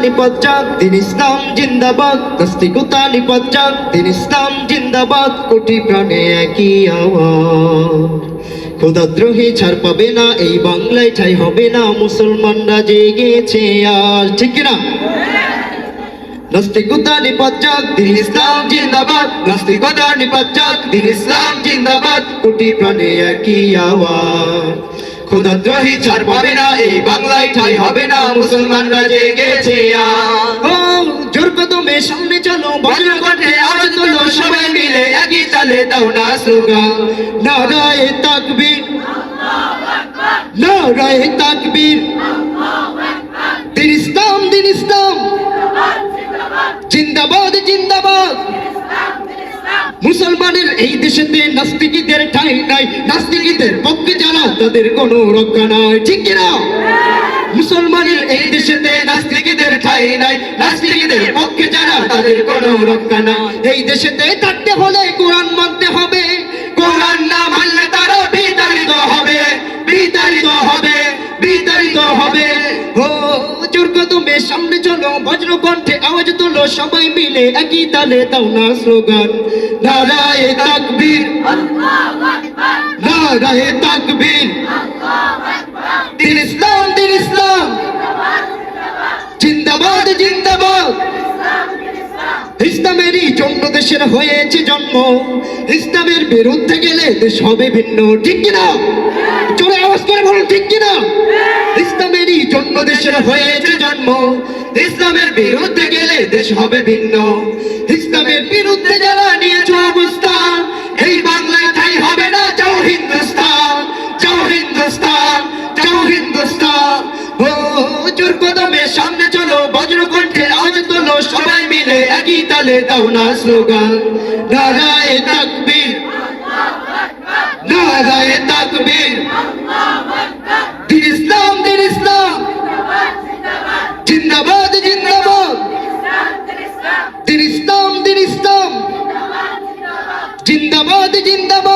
নিপজ্জাক দিন ইসলাম জিন্দাবাদ, নাস্তিকতা নিপজ্জাক দিন ইসলাম জিন্দাবাদ, কোটি প্রাণে একই আওয়াজ। খোদাদ্রোহী ছাড় পাবে না, এই বাংলায় ঠাঁই হবে না, মুসলমানরা জেগেছে আজ, ঠিক কিনা? নাস্তিকতা নিপজ্জাক দিন ইসলাম জিন্দাবাদ, নাস্তিকতা নিপজ্জাক দিন ইসলাম জিন্দাবাদ, কোটি প্রাণে একই আওয়াজ। খোদাদ্রোহী ছাড় পাবে না, এই বাংলায় ঠাঁই হবে না, মুসলমানরা জেগেছে আজ। জোর কদমে সামনে চলো, বজ্র কণ্ঠে আওয়াজ তোলো, সবাই মিলে একই তালে দাও না স্লোগান। নারায়ে তাকবীর, নারায়ে তাকবীর, দিন ইসলাম দিন ইসলাম জিন্দাবাদ জিন্দাবাদ। মুসলমানের এই দেশেতে নাস্তিকদের ঠাঁই নাই, নাস্তিকদের পক্ষে যারা তাদের কোনো রক্ষা নাই, ঠিক কিনা? মুসলমানের এই দেশেতে নাস্তিকদের ঠাঁই নাই, নাস্তিকদের পক্ষে যারা তাদের কোনো রক্ষা নাই। এই দেশেতে থাকতে হলে কোরআন মানতে হবে, কোরআন না মানলে তারা বিতাড়িত হবে, বিতাড়িত হবে, বিতাড়িত হবে। ও জোর কদমে সামনে চলো, বজ্র কণ্ঠে আওয়াজ তোলো, সবাই মিলে একই তালে দাও না স্লোগান। নারায়ে তাকবীর, নারায়ে তাকবীর, দিন ইসলাম দিন ইসলাম জিন্দাবাদ জিন্দাবাদ। ইসলামেরই জন্য দেশের হয়েছে জন্ম, ইসলামের বিরুদ্ধে গেলে দেশ হবে ভিন্ন, ঠিক কিনা? জোরে আওয়াজ করে বলুন, ঠিক কিনা? ইসলামেরই জন্য দেশের হয়েছে জন্ম, ইসলামের বিরুদ্ধে গেলে দেশ হবে ভিন্ন। ইসলামের বিরুদ্ধে যারা নিয়েছে অবস্থান, এই বাংলায় ঠাঁই হবে না, যাও হিন্দুস্তান, যাও হিন্দুস্তান, যাও হিন্দুস্তান। ও জোর কদমে সামনে চলো, বজ্র কণ্ঠে আওয়াজ তোলো, সবাই মিলে একই তালে দাও না স্লোগান। নারায়ে তাকবীর, নারায়ে তাকবীর, দিন ইসলাম দিন ইসলাম জিন্দাবাদ জিন্দাবাদ, দিন ইসলাম দিন ইসলাম জিন্দাবাদ জিন্দাবাদ।